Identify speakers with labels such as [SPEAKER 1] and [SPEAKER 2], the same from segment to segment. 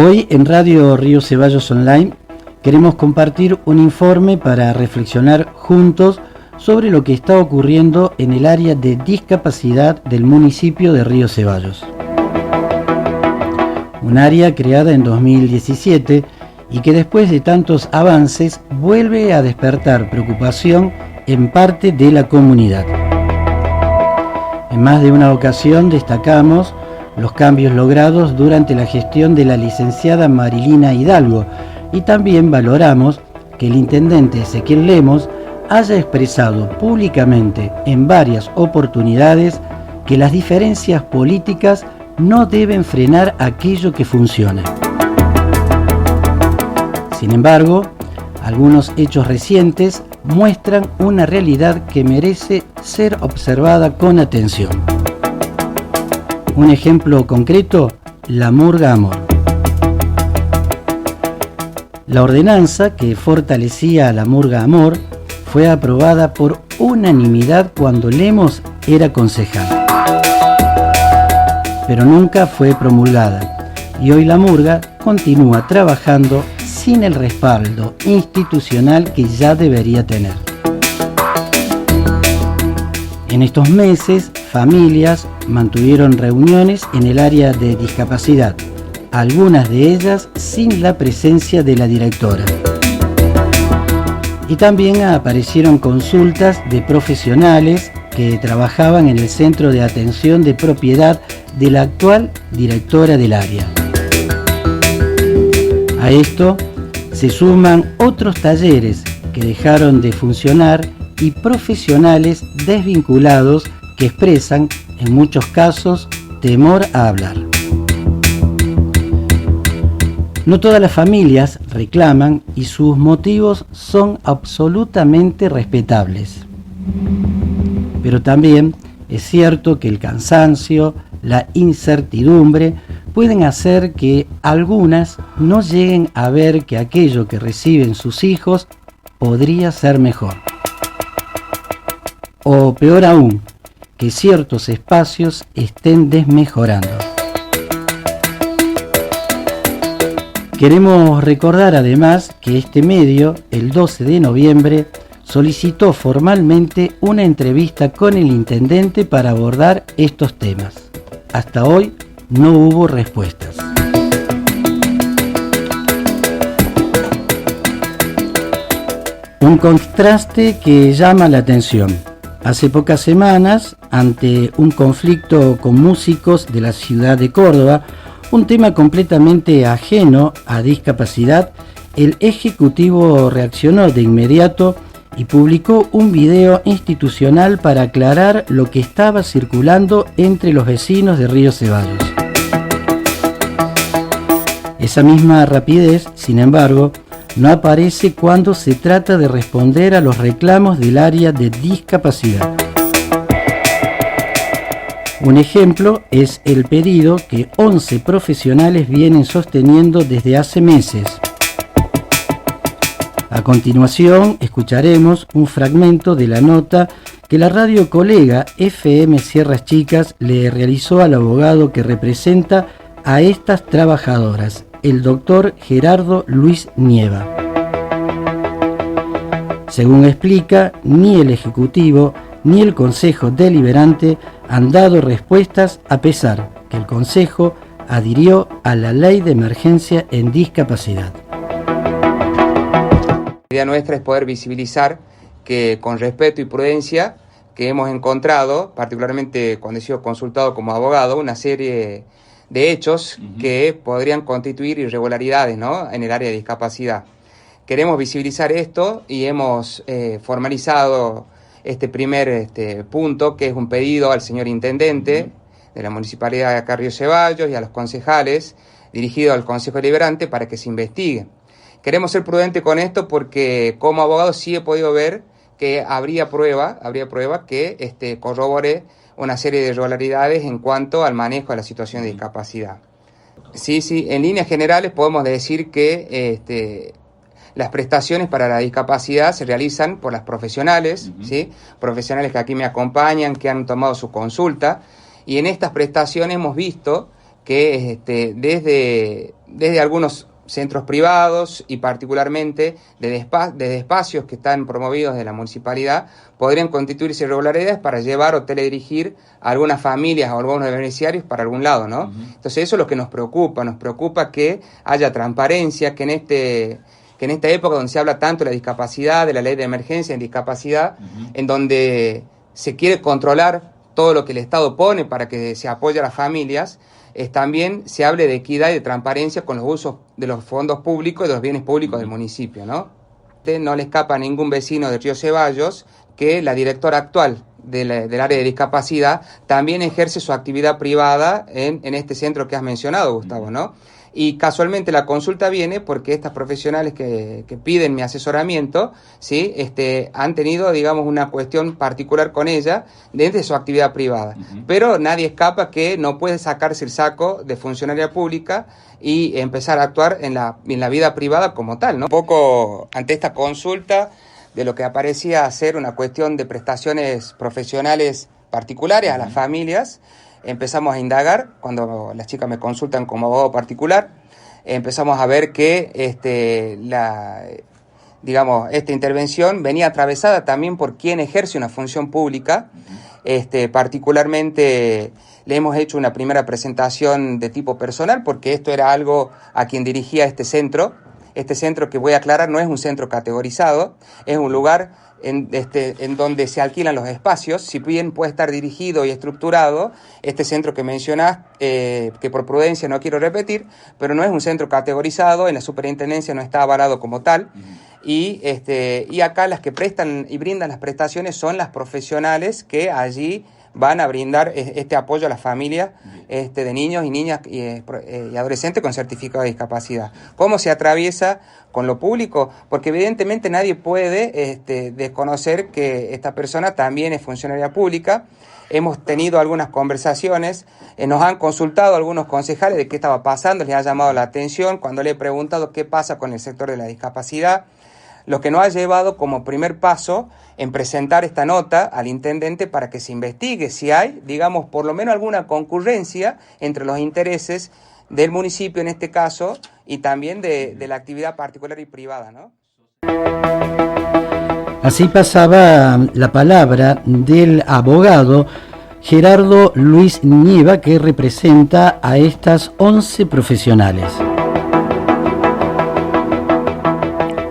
[SPEAKER 1] Hoy en Radio Río Ceballos Online queremos compartir un informe para reflexionar juntos sobre lo que está ocurriendo en el área de discapacidad del municipio de Río Ceballos. Un área creada en 2017 y que después de tantos avances vuelve a despertar preocupación en parte de la comunidad. En más de una ocasión destacamos los cambios logrados durante la gestión de la licenciada Marilina Hidalgo y también valoramos que el intendente Ezequiel Lemos haya expresado públicamente en varias oportunidades que las diferencias políticas no deben frenar aquello que funciona. Sin embargo, algunos hechos recientes muestran una realidad que merece ser observada con atención. Un ejemplo concreto, la Murga Amor. La ordenanza que fortalecía a la Murga Amor fue aprobada por unanimidad cuando Lemos era concejal. Pero nunca fue promulgada y hoy la Murga continúa trabajando sin el respaldo institucional que ya debería tener. En estos meses, familias mantuvieron reuniones en el área de discapacidad, algunas de ellas sin la presencia de la directora. Y también aparecieron consultas de profesionales que trabajaban en el centro de atención de propiedad de la actual directora del área. A esto se suman otros talleres que dejaron de funcionar y profesionales desvinculados que expresan, en muchos casos, temor a hablar. No todas las familias reclaman y sus motivos son absolutamente respetables. Pero también es cierto que el cansancio, la incertidumbre pueden hacer que algunas no lleguen a ver que aquello que reciben sus hijos podría ser mejor. O peor aún, que ciertos espacios estén desmejorando. Queremos recordar además que este medio, el 12 de noviembre, solicitó formalmente una entrevista con el intendente para abordar estos temas. Hasta hoy no hubo respuestas. Un contraste que llama la atención. Hace pocas semanas, ante un conflicto con músicos de la ciudad de Córdoba, un tema completamente ajeno a discapacidad, el Ejecutivo reaccionó de inmediato y publicó un video institucional para aclarar lo que estaba circulando entre los vecinos de Río Ceballos. Esa misma rapidez, sin embargo, no aparece cuando se trata de responder a los reclamos del área de discapacidad. Un ejemplo es el pedido que 11 profesionales vienen sosteniendo desde hace meses. A continuación, escucharemos un fragmento de la nota que la radio colega FM Sierras Chicas le realizó al abogado que representa a estas trabajadoras, el doctor Gerardo Luis Nieva. Según explica, ni el Ejecutivo ni el Consejo Deliberante han dado respuestas a pesar que el Consejo adhirió a la Ley de Emergencia en Discapacidad.
[SPEAKER 2] La idea nuestra es poder visibilizar que con respeto y prudencia que hemos encontrado, particularmente cuando he sido consultado como abogado, una serie de hechos que podrían constituir irregularidades, ¿no?, en el área de discapacidad. Queremos visibilizar esto y hemos formalizado este primer punto, que es un pedido al señor intendente de la Municipalidad de acá Río Ceballos y a los concejales, dirigido al Consejo Deliberante para que se investigue. Queremos ser prudentes con esto porque como abogado sí he podido ver que habría prueba que corrobore una serie de irregularidades en cuanto al manejo de la situación de discapacidad. Sí, en líneas generales podemos decir que las prestaciones para la discapacidad se realizan por las profesionales, ¿sí? Profesionales que aquí me acompañan, que han tomado su consulta, y en estas prestaciones hemos visto que desde algunos centros privados y particularmente desde espacios que están promovidos de la municipalidad podrían constituirse irregularidades para llevar o teledirigir a algunas familias o algunos beneficiarios para algún lado, ¿no? Entonces eso es lo que nos preocupa que haya transparencia, que en esta época donde se habla tanto de la discapacidad, de la ley de emergencia en discapacidad, en donde se quiere controlar todo lo que el Estado pone para que se apoye a las familias, también se hable de equidad y de transparencia con los usos de los fondos públicos y de los bienes públicos del municipio, ¿no? No le escapa a ningún vecino de Río Ceballos que la directora actual del área de discapacidad también ejerce su actividad privada en este centro que has mencionado, Gustavo, ¿no? Y casualmente la consulta viene porque estas profesionales que piden mi asesoramiento, ¿sí? Han tenido, digamos, una cuestión particular con ella dentro de su actividad privada. Pero nadie escapa que no puede sacarse el saco de funcionaria pública y empezar a actuar en la vida privada como tal, ¿no? Un poco ante esta consulta de lo que aparecía ser una cuestión de prestaciones profesionales particulares a las familias, empezamos a indagar. Cuando las chicas me consultan como abogado particular, empezamos a ver que esta intervención venía atravesada también por quien ejerce una función pública. Particularmente le hemos hecho una primera presentación de tipo personal porque esto era algo a quien dirigía este centro. Este centro, que voy a aclarar, no es un centro categorizado, es un lugar en donde se alquilan los espacios. Si bien puede estar dirigido y estructurado, este centro que mencionás, que por prudencia no quiero repetir, pero no es un centro categorizado, en la superintendencia no está avalado como tal, y acá las que prestan y brindan las prestaciones son las profesionales que allí van a brindar este apoyo a las familias de niños y niñas y adolescentes con certificado de discapacidad. ¿Cómo se atraviesa con lo público? Porque evidentemente nadie puede desconocer que esta persona también es funcionaria pública. Hemos tenido algunas conversaciones, nos han consultado algunos concejales de qué estaba pasando, les ha llamado la atención cuando le he preguntado qué pasa con el sector de la discapacidad. Lo que nos ha llevado como primer paso en presentar esta nota al intendente para que se investigue si hay, digamos, por lo menos alguna concurrencia entre los intereses del municipio en este caso y también de la actividad particular y privada, ¿no?
[SPEAKER 1] Así pasaba la palabra del abogado Gerardo Luis Nieva, que representa a estas 11 profesionales.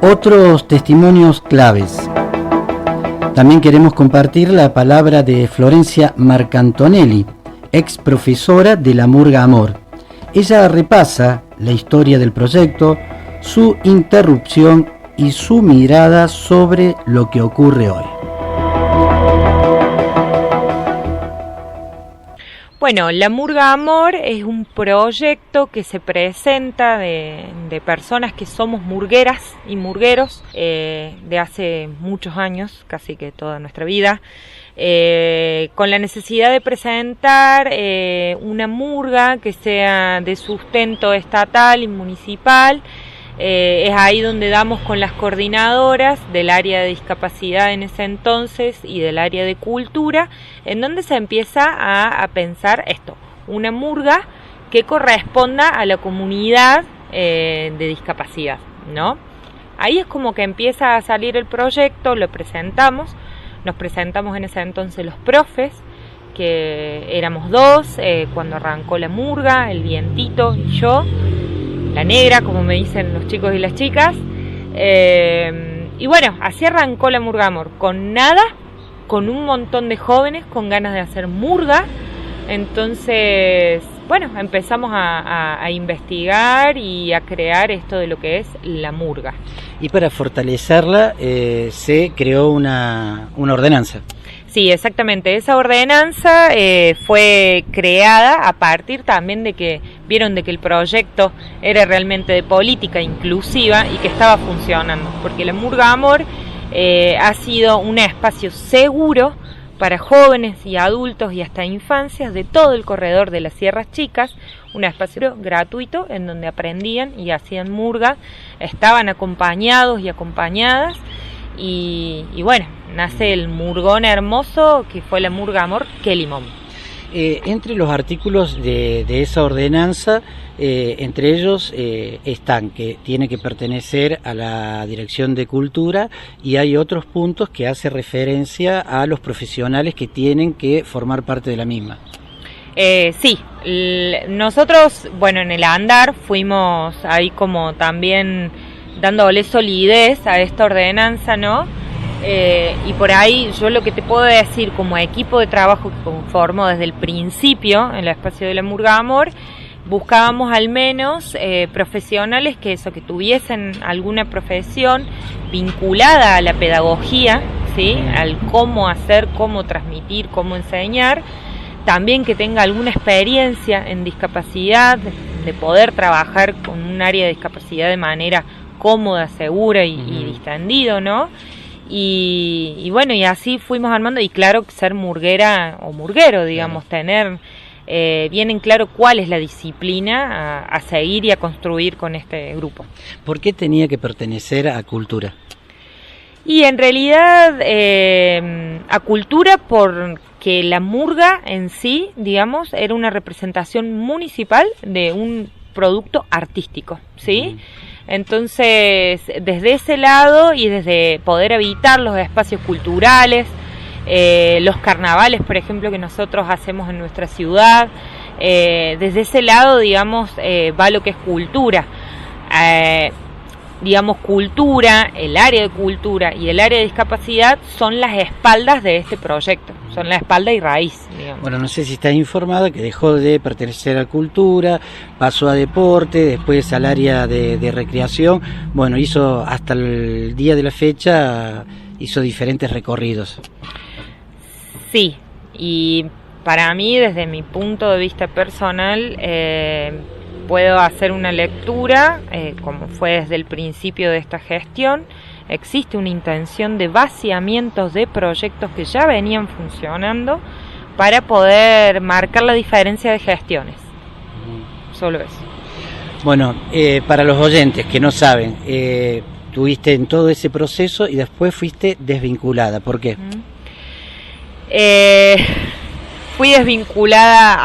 [SPEAKER 1] Otros testimonios claves. También queremos compartir la palabra de Florencia Marcantonelli, ex profesora de la Murga Amor. Ella repasa la historia del proyecto, su interrupción y su mirada sobre lo que ocurre hoy.
[SPEAKER 3] Bueno, La Murga Amor es un proyecto que se presenta de personas que somos murgueras y murgueros de hace muchos años, casi que toda nuestra vida, con la necesidad de presentar una murga que sea de sustento estatal y municipal. Es ahí donde damos con las coordinadoras del área de discapacidad en ese entonces y del área de cultura, en donde se empieza a pensar esto, una murga que corresponda a la comunidad de discapacidad, ¿no? Ahí es como que empieza a salir el proyecto, lo presentamos, nos presentamos en ese entonces los profes, que éramos dos, cuando arrancó la murga, el Vientito y yo, la negra, como me dicen los chicos y las chicas, y bueno, así arrancó la Murga Amor, con nada, con un montón de jóvenes con ganas de hacer murga. Entonces, bueno, empezamos a investigar y a crear esto de lo que es la murga.
[SPEAKER 1] Y para fortalecerla se creó una ordenanza.
[SPEAKER 3] Sí, exactamente. Esa ordenanza fue creada a partir también de que vieron de que el proyecto era realmente de política inclusiva y que estaba funcionando, porque la Murga Amor ha sido un espacio seguro para jóvenes y adultos y hasta infancias de todo el corredor de las Sierras Chicas, un espacio gratuito en donde aprendían y hacían murga, estaban acompañados y acompañadas, y bueno, nace el murgón hermoso que fue la Murga Amor Quelimón.
[SPEAKER 1] Entre los artículos de esa ordenanza, entre ellos están que tiene que pertenecer a la Dirección de Cultura, y hay otros puntos que hace referencia a los profesionales que tienen que formar parte de la misma.
[SPEAKER 3] Sí, nosotros, bueno, en el andar fuimos ahí como también dándole solidez a esta ordenanza, ¿no? Y por ahí yo lo que te puedo decir como equipo de trabajo que conformó desde el principio en el espacio de la Murga Amor, buscábamos al menos profesionales que tuviesen alguna profesión vinculada a la pedagogía, ¿sí? Al cómo hacer, cómo transmitir, cómo enseñar, también que tenga alguna experiencia en discapacidad, de poder trabajar con un área de discapacidad de manera cómoda, segura y distendido, ¿no? Y bueno, y así fuimos armando, y claro, ser murguera o murguero, digamos, tener bien en claro cuál es la disciplina a seguir y a construir con este grupo.
[SPEAKER 1] ¿Por qué tenía que pertenecer a Cultura?
[SPEAKER 3] Y en realidad a Cultura porque la murga en sí, digamos, era una representación municipal de un producto artístico, ¿sí? Entonces, desde ese lado y desde poder habitar los espacios culturales, los carnavales, por ejemplo, que nosotros hacemos en nuestra ciudad, desde ese lado, digamos, va lo que es cultura. Digamos, cultura, el área de cultura y el área de discapacidad son las espaldas de este proyecto, son la espalda y raíz, digamos.
[SPEAKER 1] Bueno, no sé si estás informada que dejó de pertenecer a Cultura, pasó a Deporte, después al área de recreación. Bueno, hizo hasta el día de la fecha, hizo diferentes recorridos.
[SPEAKER 3] Sí, y para mí, desde mi punto de vista personal, puedo hacer una lectura, como fue desde el principio de esta gestión. Existe una intención de vaciamientos de proyectos que ya venían funcionando para poder marcar la diferencia de gestiones. Solo eso.
[SPEAKER 1] Bueno, para los oyentes que no saben, tuviste en todo ese proceso y después fuiste desvinculada. ¿Por qué?
[SPEAKER 3] Fui desvinculada,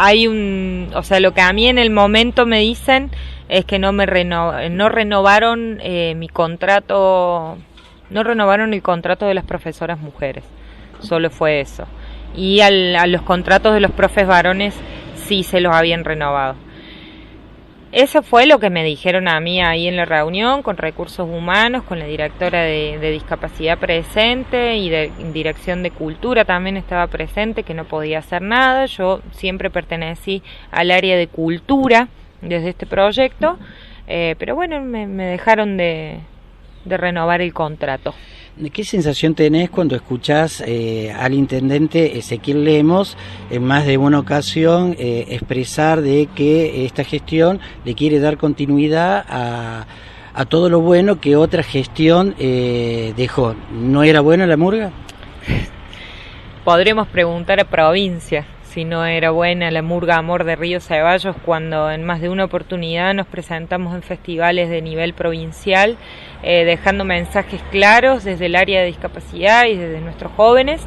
[SPEAKER 3] lo que a mí en el momento me dicen es que no renovaron mi contrato, no renovaron el contrato de las profesoras mujeres, solo fue eso. Y a los contratos de los profes varones sí se los habían renovado. Eso fue lo que me dijeron a mí ahí en la reunión con Recursos Humanos, con la directora de Discapacidad presente y de Dirección de Cultura también estaba presente, que no podía hacer nada. Yo siempre pertenecí al área de Cultura desde este proyecto, pero bueno, me dejaron de renovar el contrato.
[SPEAKER 1] ¿Qué sensación tenés cuando escuchás al intendente Ezequiel Lemos en más de una ocasión expresar de que esta gestión le quiere dar continuidad a todo lo bueno que otra gestión dejó? ¿No era buena la murga?
[SPEAKER 3] Podremos preguntar a provincia si no era buena la Murga Amor de Río Ceballos, cuando en más de una oportunidad nos presentamos en festivales de nivel provincial, dejando mensajes claros desde el área de discapacidad y desde nuestros jóvenes,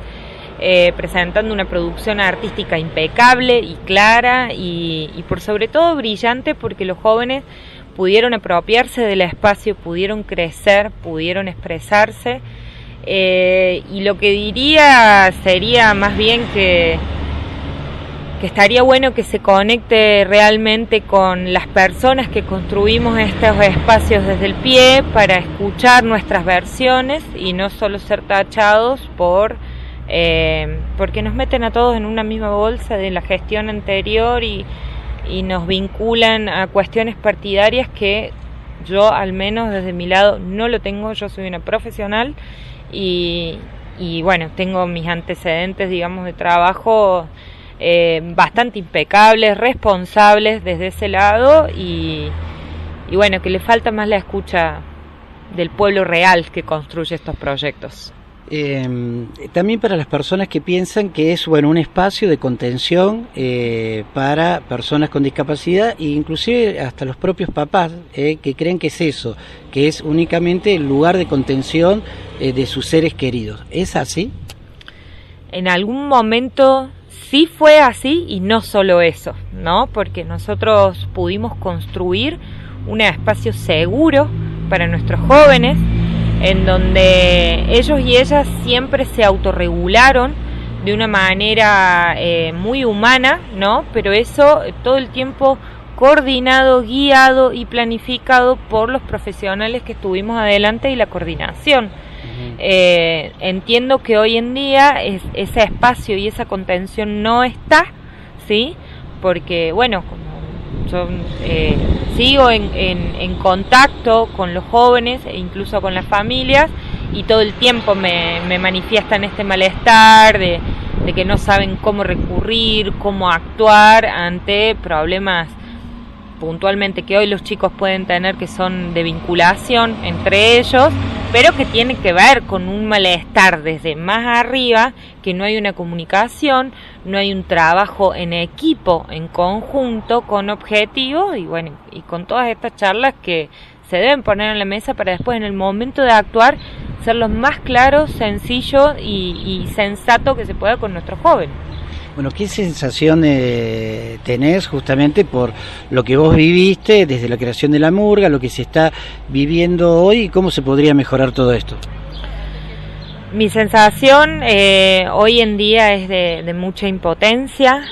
[SPEAKER 3] presentando una producción artística impecable y clara y por sobre todo brillante, porque los jóvenes pudieron apropiarse del espacio, pudieron crecer, pudieron expresarse, y lo que diría sería más bien que estaría bueno que se conecte realmente con las personas que construimos estos espacios desde el pie para escuchar nuestras versiones y no solo ser tachados porque nos meten a todos en una misma bolsa de la gestión anterior y nos vinculan a cuestiones partidarias que yo, al menos desde mi lado, no lo tengo. Yo soy una profesional y bueno, tengo mis antecedentes, digamos, de trabajo bastante impecables, responsables desde ese lado y bueno, que le falta más la escucha del pueblo real que construye estos proyectos.
[SPEAKER 1] También para las personas que piensan que es un espacio de contención para personas con discapacidad e inclusive hasta los propios papás que creen que es eso, que es únicamente el lugar de contención de sus seres queridos. ¿Es así?
[SPEAKER 3] En algún momento sí fue así, y no solo eso, ¿no? Porque nosotros pudimos construir un espacio seguro para nuestros jóvenes, en donde ellos y ellas siempre se autorregularon de una manera muy humana, ¿no? Pero eso todo el tiempo coordinado, guiado y planificado por los profesionales que estuvimos adelante y la coordinación. Entiendo que hoy en día ese espacio y esa contención no está, ¿sí? Porque, bueno, como yo sigo en contacto con los jóvenes e incluso con las familias, y todo el tiempo me manifiestan este malestar de que no saben cómo recurrir, cómo actuar ante problemas puntualmente que hoy los chicos pueden tener, que son de vinculación entre ellos, pero que tienen que ver con un malestar desde más arriba, que no hay una comunicación, no hay un trabajo en equipo, en conjunto, con objetivos, y bueno, y con todas estas charlas que se deben poner en la mesa para después, en el momento de actuar, ser lo más claro, sencillo y sensato que se pueda con nuestros jóvenes.
[SPEAKER 1] Bueno, ¿qué sensación tenés justamente por lo que vos viviste desde la creación de la murga, lo que se está viviendo hoy, y cómo se podría mejorar todo esto?
[SPEAKER 3] Mi sensación hoy en día es de mucha impotencia,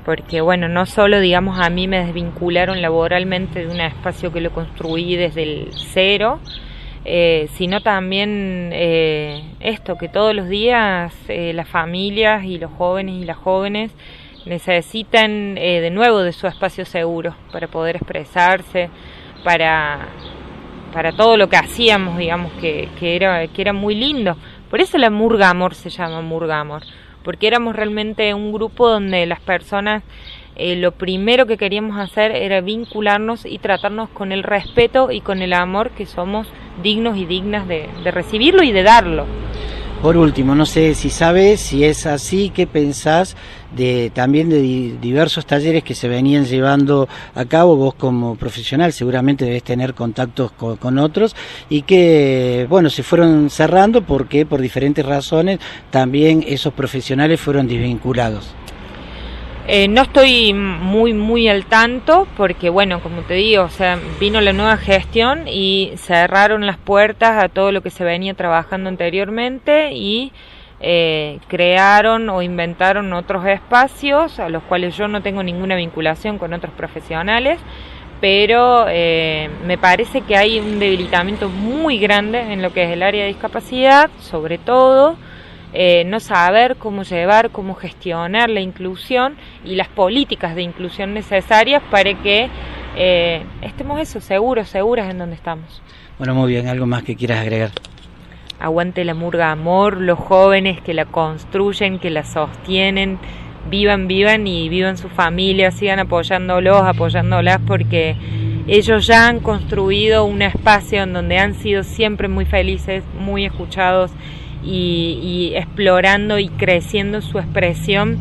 [SPEAKER 3] porque bueno, no solo, digamos, a mí me desvincularon laboralmente de un espacio que lo construí desde el cero, sino también esto, que todos los días las familias y los jóvenes y las jóvenes necesitan de nuevo de su espacio seguro para poder expresarse, para todo lo que hacíamos, digamos, que era muy lindo. Por eso la Murga Amor se llama Murga Amor, porque éramos realmente un grupo donde las personas lo primero que queríamos hacer era vincularnos y tratarnos con el respeto y con el amor que somos dignos y dignas de recibirlo y de darlo.
[SPEAKER 1] Por último, no sé si sabes, si es así, ¿qué pensás también de diversos talleres que se venían llevando a cabo? Vos como profesional seguramente debes tener contactos con otros, y que, bueno, se fueron cerrando porque por diferentes razones también esos profesionales fueron desvinculados.
[SPEAKER 3] No estoy muy al tanto porque, bueno, como te digo, o sea, vino la nueva gestión y cerraron las puertas a todo lo que se venía trabajando anteriormente, y crearon o inventaron otros espacios a los cuales yo no tengo ninguna vinculación con otros profesionales, pero me parece que hay un debilitamiento muy grande en lo que es el área de discapacidad, sobre todo no saber cómo llevar, cómo gestionar la inclusión y las políticas de inclusión necesarias para que estemos seguras en donde estamos.
[SPEAKER 1] Bueno, muy bien, ¿algo más que quieras agregar?
[SPEAKER 3] Aguante la Murga Amor, los jóvenes que la construyen, que la sostienen, vivan y vivan su familia, sigan apoyándolas, porque ellos ya han construido un espacio en donde han sido siempre muy felices, muy escuchados, y explorando y creciendo su expresión.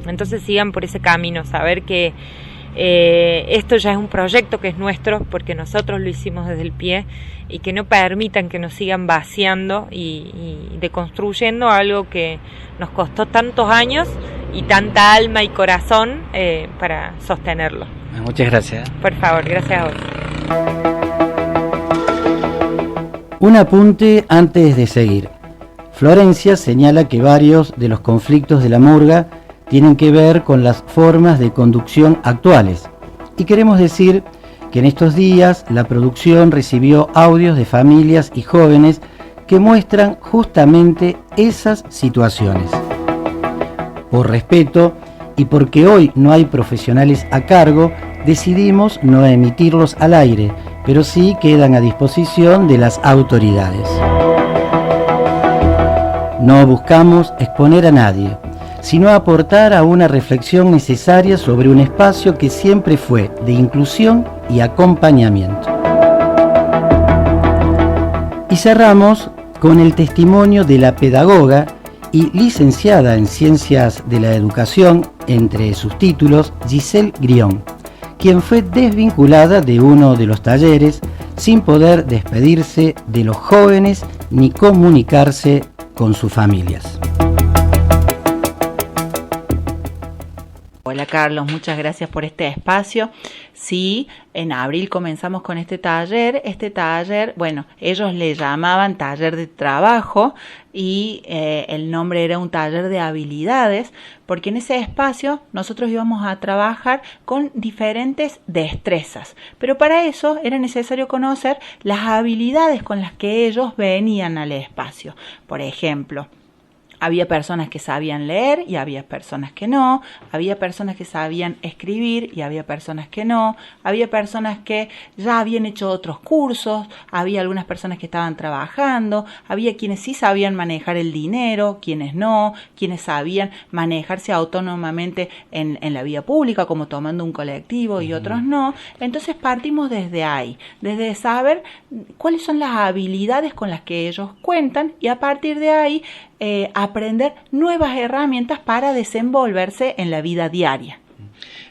[SPEAKER 3] Entonces sigan por ese camino, saber que esto ya es un proyecto que es nuestro, porque nosotros lo hicimos desde el pie, y que no permitan que nos sigan vaciando y deconstruyendo algo que nos costó tantos años y tanta alma y corazón para sostenerlo.
[SPEAKER 1] Muchas gracias.
[SPEAKER 3] Por favor, gracias a vos.
[SPEAKER 1] Un apunte antes de seguir. Florencia señala que varios de los conflictos de la murga tienen que ver con las formas de conducción actuales. Y queremos decir que en estos días la producción recibió audios de familias y jóvenes que muestran justamente esas situaciones. Por respeto y porque hoy no hay profesionales a cargo, decidimos no emitirlos al aire, pero sí quedan a disposición de las autoridades. No buscamos exponer a nadie, sino aportar a una reflexión necesaria sobre un espacio que siempre fue de inclusión y acompañamiento. Y cerramos con el testimonio de la pedagoga y licenciada en Ciencias de la Educación, entre sus títulos, Giselle Grión, quien fue desvinculada de uno de los talleres sin poder despedirse de los jóvenes ni comunicarse con sus familias.
[SPEAKER 4] Hola Carlos, muchas gracias por este espacio. Sí, en abril comenzamos con este taller. Este taller, bueno, ellos le llamaban taller de trabajo y el nombre era un taller de habilidades, porque en ese espacio nosotros íbamos a trabajar con diferentes destrezas, pero para eso era necesario conocer las habilidades con las que ellos venían al espacio. Por ejemplo, había personas que sabían leer y había personas que no, había personas que sabían escribir y había personas que no, había personas que ya habían hecho otros cursos, había algunas personas que estaban trabajando, había quienes sí sabían manejar el dinero, quienes no, quienes sabían manejarse autónomamente en la vía pública, como tomando un colectivo y otros no. Entonces partimos desde ahí, desde saber cuáles son las habilidades con las que ellos cuentan y a partir de ahí aprender nuevas herramientas para desenvolverse en la vida diaria.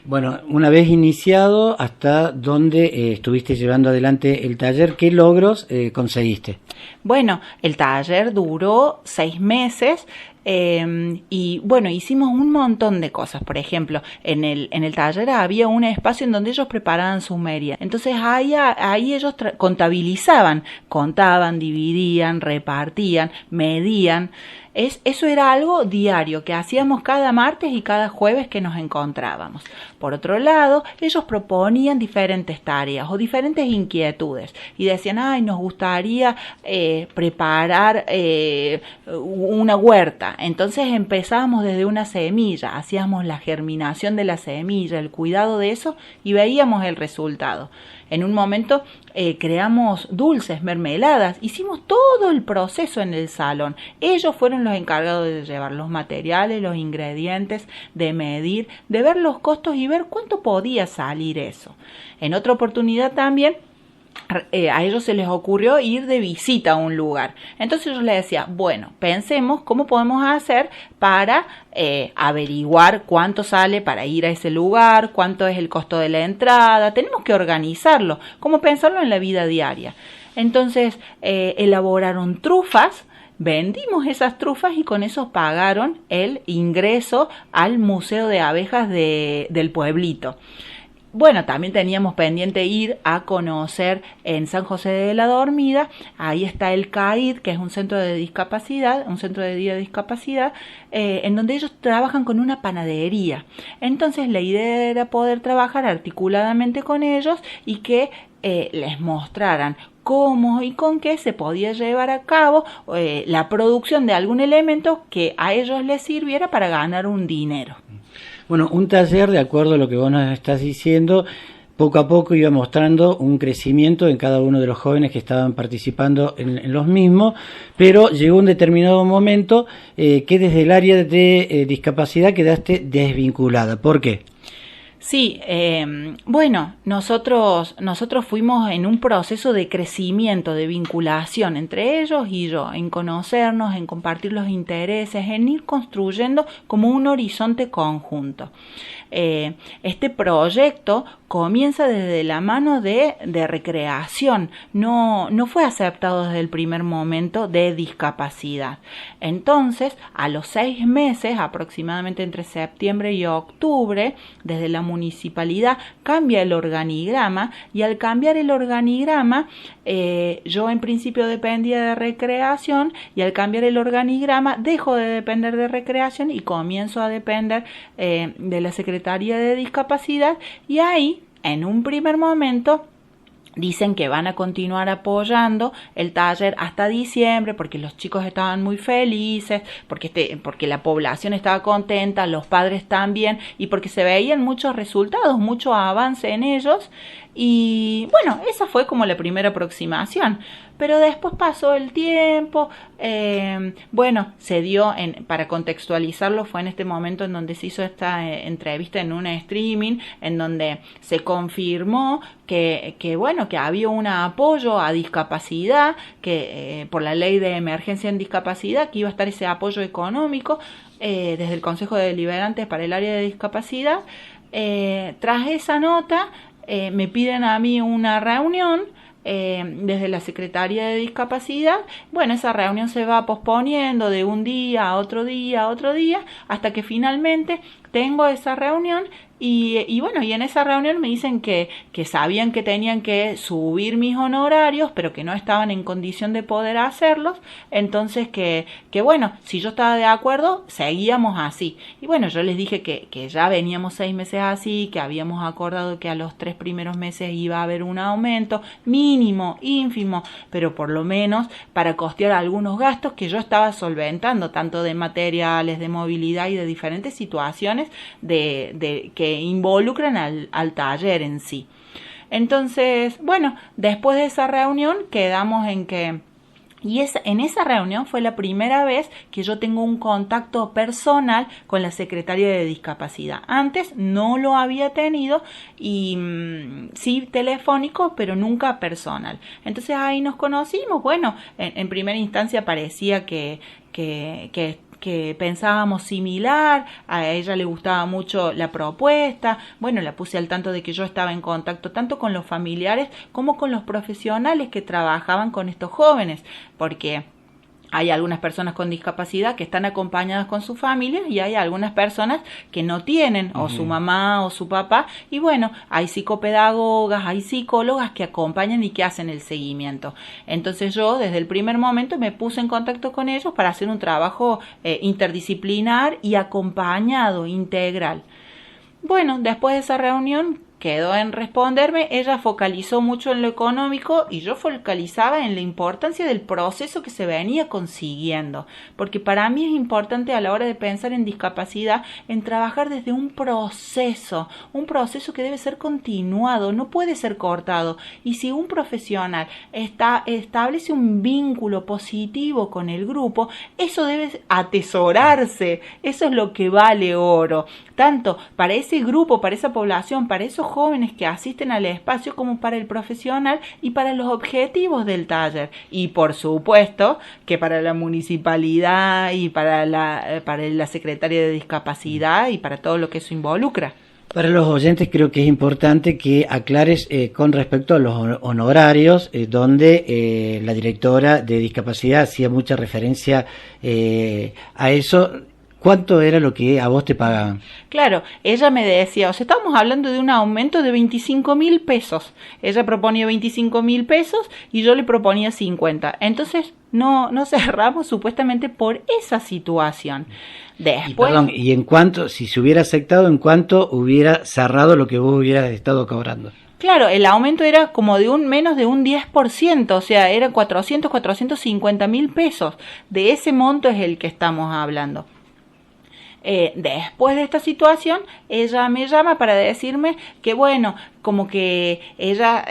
[SPEAKER 1] Bueno, una vez iniciado, ¿hasta dónde estuviste llevando adelante el taller? ¿Qué logros conseguiste?
[SPEAKER 4] Bueno, el taller duró 6 meses. Y bueno, hicimos un montón de cosas. Por ejemplo, en el taller había un espacio en donde ellos preparaban su merienda. Entonces ahí ellos contabilizaban, contaban, dividían, repartían, medían. Eso era algo diario que hacíamos cada martes y cada jueves que nos encontrábamos. Por otro lado, ellos proponían diferentes tareas o diferentes inquietudes y decían, nos gustaría preparar una huerta. Entonces empezábamos desde una semilla, hacíamos la germinación de la semilla, el cuidado de eso y veíamos el resultado. En un momento creamos dulces, mermeladas, hicimos todo el proceso en el salón. Ellos fueron los encargados de llevar los materiales, los ingredientes, de medir, de ver los costos y ver cuánto podía salir eso. En otra oportunidad también a ellos se les ocurrió ir de visita a un lugar. Entonces yo les decía, bueno, pensemos cómo podemos hacer para averiguar cuánto sale para ir a ese lugar, cuánto es el costo de la entrada. Tenemos que organizarlo, cómo pensarlo en la vida diaria. Entonces elaboraron trufas, vendimos esas trufas y con eso pagaron el ingreso al Museo de Abejas del pueblito. Bueno, también teníamos pendiente ir a conocer en San José de la Dormida, ahí está el CAID, que es un centro de discapacidad, un centro de día de discapacidad, en donde ellos trabajan con una panadería. Entonces la idea era poder trabajar articuladamente con ellos y que les mostraran cómo y con qué se podía llevar a cabo la producción de algún elemento que a ellos les sirviera para ganar un dinero.
[SPEAKER 1] Bueno, un taller, de acuerdo a lo que vos nos estás diciendo, poco a poco iba mostrando un crecimiento en cada uno de los jóvenes que estaban participando en los mismos, pero llegó un determinado momento que desde el área de discapacidad quedaste desvinculada. ¿Por qué?
[SPEAKER 4] Sí, bueno, nosotros fuimos en un proceso de crecimiento, de vinculación entre ellos y yo, en conocernos, en compartir los intereses, en ir construyendo como un horizonte conjunto. Este proyecto comienza desde la mano de recreación, no fue aceptado desde el primer momento de discapacidad. Entonces, a los 6 meses, aproximadamente entre septiembre y octubre, desde la municipalidad cambia el organigrama y al cambiar el organigrama, yo en principio dependía de recreación y al cambiar el organigrama dejo de depender de recreación y comienzo a depender de la Secretaría de Discapacidad y ahí, en un primer momento, dicen que van a continuar apoyando el taller hasta diciembre porque los chicos estaban muy felices, porque la población estaba contenta, los padres también y porque se veían muchos resultados, mucho avance en ellos. Y bueno, esa fue como la primera aproximación. Pero después pasó el tiempo, bueno, se dio, para contextualizarlo, fue en este momento en donde se hizo esta entrevista en un streaming, en donde se confirmó que bueno, que había un apoyo a discapacidad, que por la ley de emergencia en discapacidad, que iba a estar ese apoyo económico desde el Consejo de Deliberantes para el área de discapacidad. Tras esa nota, me piden a mí una reunión desde la Secretaría de Discapacidad. Bueno, esa reunión se va posponiendo de un día a otro día, hasta que finalmente tengo esa reunión y bueno, y en esa reunión me dicen que sabían que tenían que subir mis honorarios, pero que no estaban en condición de poder hacerlos, entonces que bueno, si yo estaba de acuerdo, seguíamos así. Y bueno, yo les dije que ya veníamos 6 meses así, que habíamos acordado que a los 3 primeros meses iba a haber un aumento mínimo, ínfimo, pero por lo menos para costear algunos gastos que yo estaba solventando, tanto de materiales, de movilidad y de diferentes situaciones de que involucran al taller en sí. Entonces, bueno, después de esa reunión quedamos en que en esa reunión fue la primera vez que yo tengo un contacto personal con la secretaria de discapacidad. Antes no lo había tenido y sí telefónico, pero nunca personal. Entonces ahí nos conocimos. Bueno, en primera instancia parecía que pensábamos similar, a ella le gustaba mucho la propuesta, bueno, la puse al tanto de que yo estaba en contacto tanto con los familiares como con los profesionales que trabajaban con estos jóvenes, porque hay algunas personas con discapacidad que están acompañadas con sus familias y hay algunas personas que no tienen, o su mamá o su papá, y bueno, hay psicopedagogas, hay psicólogas que acompañan y que hacen el seguimiento. Entonces yo desde el primer momento me puse en contacto con ellos para hacer un trabajo interdisciplinar y acompañado, integral. Bueno, después de esa reunión quedó en responderme, ella focalizó mucho en lo económico y yo focalizaba en la importancia del proceso que se venía consiguiendo, porque para mí es importante a la hora de pensar en discapacidad, en trabajar desde un proceso que debe ser continuado, no puede ser cortado, y si un profesional establece un vínculo positivo con el grupo, eso debe atesorarse, eso es lo que vale oro, tanto para ese grupo, para esa población, para esos jóvenes que asisten al espacio, como para el profesional y para los objetivos del taller, y por supuesto que para la municipalidad y para la secretaria de discapacidad y para todo lo que eso involucra.
[SPEAKER 1] Para los oyentes creo que es importante que aclares con respecto a los honorarios, donde la directora de discapacidad hacía mucha referencia a eso. ¿Cuánto era lo que a vos te pagaban?
[SPEAKER 4] Claro, ella me decía, o sea, estábamos hablando de un aumento de 25.000 pesos. Ella proponía 25.000 pesos y yo le proponía 50. Entonces no cerramos supuestamente por esa situación. Después,
[SPEAKER 1] y en cuanto, si se hubiera aceptado, ¿en cuánto hubiera cerrado lo que vos hubieras estado cobrando?
[SPEAKER 4] Claro, el aumento era como de menos de un 10%, o sea, eran 450.000 pesos. De ese monto es el que estamos hablando. Después de esta situación, ella me llama para decirme que bueno, como que ella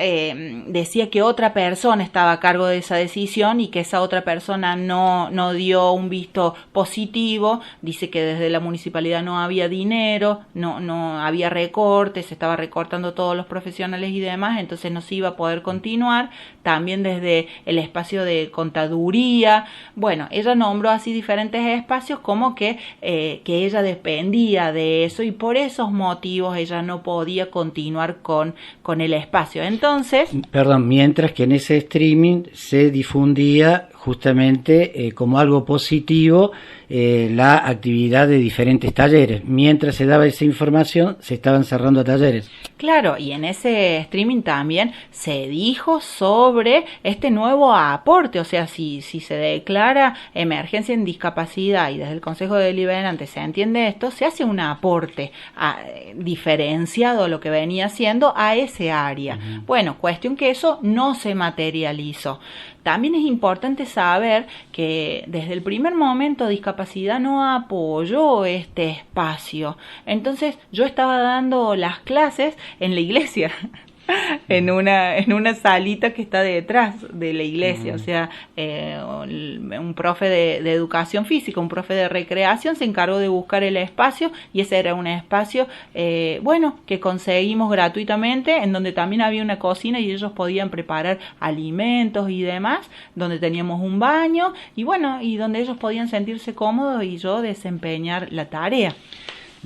[SPEAKER 4] decía que otra persona estaba a cargo de esa decisión y que esa otra persona no dio un visto positivo. Dice que desde la municipalidad no había dinero, no había recortes, se estaba recortando todos los profesionales y demás, entonces no se iba a poder continuar. También desde el espacio de contaduría, bueno, ella nombró así diferentes espacios como que ella dependía de eso y por esos motivos ella no podía continuar con el espacio. Entonces,
[SPEAKER 1] mientras que en ese streaming se difundía justamente como algo positivo la actividad de diferentes talleres. Mientras se daba esa información, se estaban cerrando talleres.
[SPEAKER 4] Claro, y en ese streaming también se dijo sobre este nuevo aporte, o sea, si se declara emergencia en discapacidad y desde el Consejo Deliberante se entiende esto, se hace un aporte diferenciado a lo que venía haciendo a ese área. Uh-huh. Bueno, cuestión que eso no se materializó. También es importante saber que desde el primer momento Discapacidad no apoyó este espacio. Entonces yo estaba dando las clases en la iglesia. en una salita que está detrás de la iglesia, o sea, un profe de educación física, un profe de recreación se encargó de buscar el espacio y ese era un espacio, que conseguimos gratuitamente, en donde también había una cocina y ellos podían preparar alimentos y demás, donde teníamos un baño y bueno, y donde ellos podían sentirse cómodos y yo desempeñar la tarea.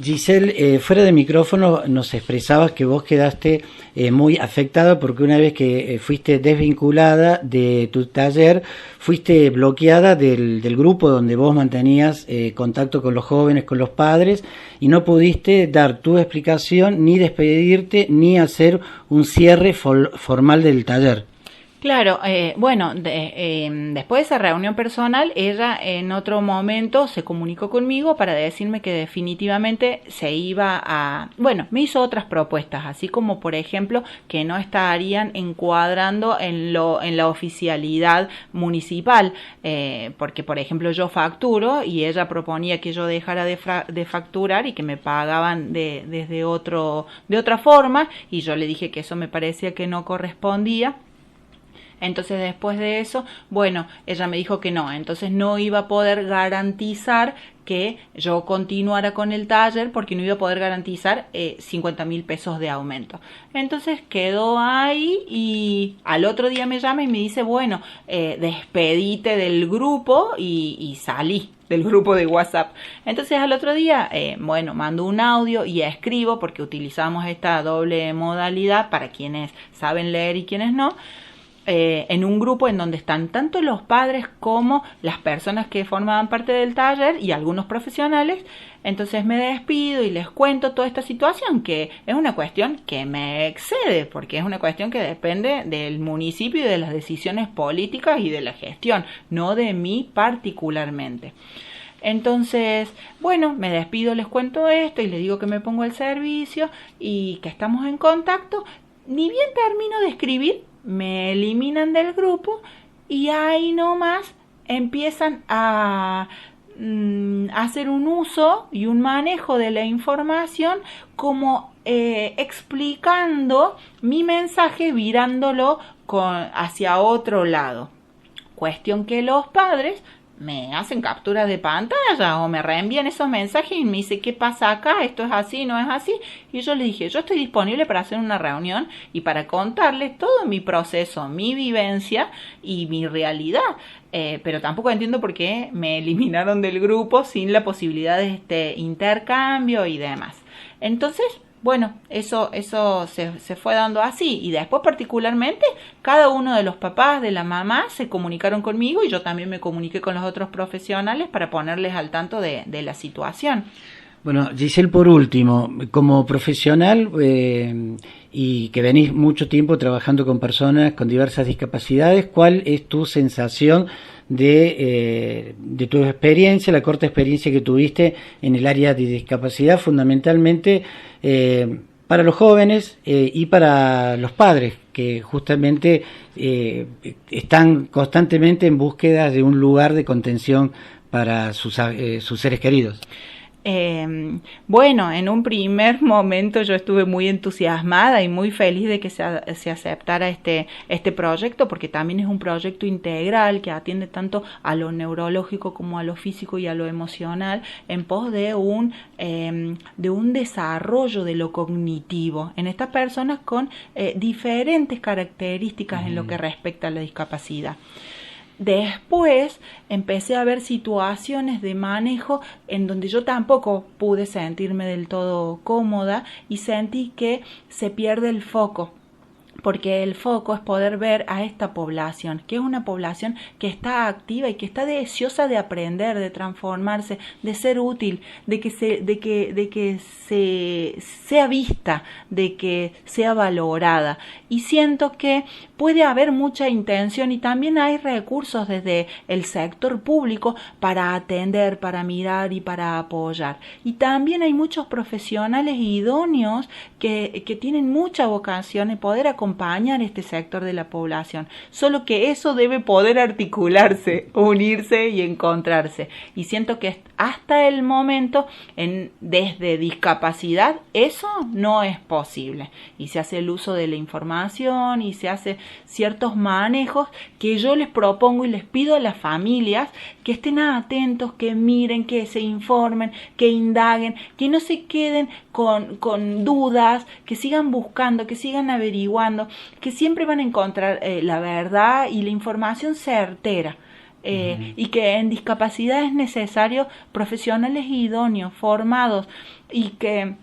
[SPEAKER 1] Giselle, fuera de micrófono nos expresabas que vos quedaste muy afectada porque una vez que fuiste desvinculada de tu taller, fuiste bloqueada del grupo donde vos mantenías contacto con los jóvenes, con los padres, y no pudiste dar tu explicación, ni despedirte, ni hacer un cierre formal del taller.
[SPEAKER 4] Claro, después de esa reunión personal, ella en otro momento se comunicó conmigo para decirme que definitivamente se iba a... Bueno, me hizo otras propuestas, así como por ejemplo que no estarían encuadrando en la oficialidad municipal, porque por ejemplo yo facturo y ella proponía que yo dejara de facturar y que me pagaban de otra forma, y yo le dije que eso me parecía que no correspondía. Entonces después de eso, bueno, ella me dijo que no, entonces no iba a poder garantizar que yo continuara con el taller porque no iba a poder garantizar 50.000 pesos de aumento. Entonces quedó ahí y al otro día me llama y me dice, bueno, despedite del grupo y salí del grupo de WhatsApp. Entonces al otro día, mando un audio y escribo porque utilizamos esta doble modalidad para quienes saben leer y quienes no. En un grupo en donde están tanto los padres como las personas que formaban parte del taller y algunos profesionales. Entonces me despido y les cuento toda esta situación, que es una cuestión que me excede, porque es una cuestión que depende del municipio y de las decisiones políticas y de la gestión, no de mí particularmente. Entonces, bueno, me despido, les cuento esto y les digo que me pongo al servicio y que estamos en contacto. Ni bien termino de escribir, me eliminan del grupo y ahí nomás empiezan a hacer un uso y un manejo de la información como explicando mi mensaje, virándolo hacia otro lado. Cuestión que los padres me hacen capturas de pantalla o me reenvían esos mensajes y me dice ¿qué pasa acá? ¿Esto es así? ¿No es así? Y yo le dije, yo estoy disponible para hacer una reunión y para contarles todo mi proceso, mi vivencia y mi realidad, pero tampoco entiendo por qué me eliminaron del grupo sin la posibilidad de este intercambio y demás. Entonces, bueno, eso se fue dando así, y después particularmente cada uno de los papás, de la mamá, se comunicaron conmigo y yo también me comuniqué con los otros profesionales para ponerles al tanto de la situación.
[SPEAKER 1] Bueno, Giselle, por último, como profesional y que venís mucho tiempo trabajando con personas con diversas discapacidades, ¿cuál es tu sensación de tu experiencia, la corta experiencia que tuviste en el área de discapacidad, fundamentalmente para los jóvenes y para los padres, que justamente están constantemente en búsqueda de un lugar de contención para sus seres queridos?
[SPEAKER 4] Bueno, en un primer momento yo estuve muy entusiasmada y muy feliz de que se aceptara este proyecto, porque también es un proyecto integral que atiende tanto a lo neurológico como a lo físico y a lo emocional, en pos de un desarrollo de lo cognitivo en estas personas con diferentes características en lo que respecta a la discapacidad. Después empecé a ver situaciones de manejo en donde yo tampoco pude sentirme del todo cómoda y sentí que se pierde el foco, porque el foco es poder ver a esta población, que es una población que está activa y que está deseosa de aprender, de transformarse, de ser útil, de que sea vista, de que sea valorada. Y siento que puede haber mucha intención y también hay recursos desde el sector público para atender, para mirar y para apoyar. Y también hay muchos profesionales idóneos que tienen mucha vocación en poder acompañar este sector de la población. Solo que eso debe poder articularse, unirse y encontrarse. Y siento que hasta el momento, desde discapacidad, eso no es posible. Y se hace el uso de la información y se hace ciertos manejos que yo les propongo y les pido a las familias que estén atentos, que miren, que se informen, que indaguen, que no se queden con dudas, que sigan buscando, que sigan averiguando, que siempre van a encontrar la verdad y la información certera. y que en discapacidad es necesario profesionales idóneos, formados y que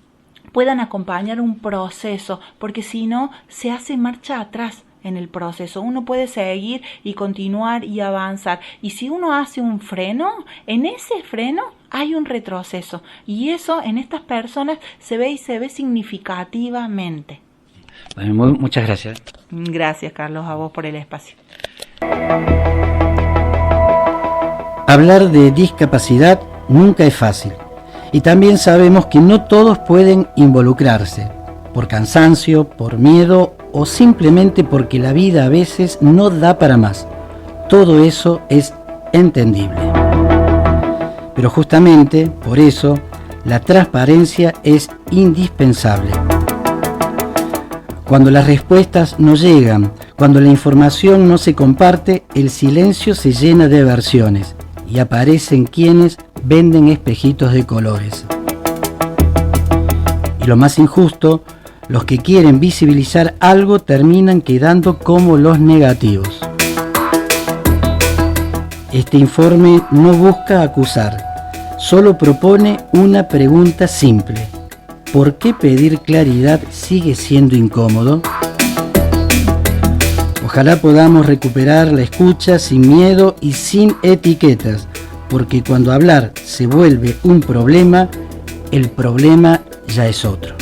[SPEAKER 4] puedan acompañar un proceso, porque si no se hace marcha atrás en el proceso. Uno puede seguir y continuar y avanzar, y si uno hace un freno, en ese freno hay un retroceso, y eso en estas personas se ve significativamente.
[SPEAKER 1] Bueno, muchas gracias.
[SPEAKER 4] Gracias, Carlos, a vos por el espacio.
[SPEAKER 1] Hablar de discapacidad nunca es fácil, y también sabemos que no todos pueden involucrarse, por cansancio, por miedo o simplemente porque la vida a veces no da para más. Todo eso es entendible. Pero justamente por eso la transparencia es indispensable. Cuando las respuestas no llegan, cuando la información no se comparte, el silencio se llena de versiones y aparecen quienes venden espejitos de colores. Y lo más injusto, los que quieren visibilizar algo terminan quedando como los negativos. Este informe no busca acusar, solo propone una pregunta simple. ¿Por qué pedir claridad sigue siendo incómodo? Ojalá podamos recuperar la escucha sin miedo y sin etiquetas, porque cuando hablar se vuelve un problema, el problema ya es otro.